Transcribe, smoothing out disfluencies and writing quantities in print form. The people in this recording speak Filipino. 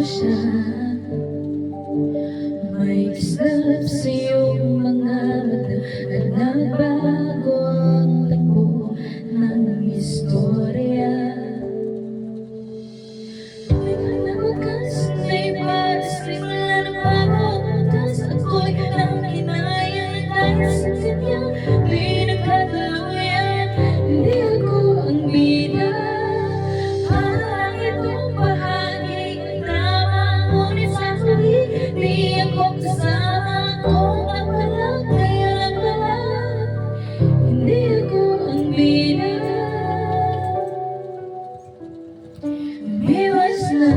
siya. May islap sa iyong mga mata at nagbago ang takbo ng istorya. May wakas na iba, simula ng pagkakas. Ako'y nanghinayang dahil sa kanyang pinagkatuluyan. Hindi ako ang bida, parang itong bahagi ang tama. Ngunit sa huli, di ako kasama. Kung ang pala, kaya pala, hindi ako ang bida. Umiwas na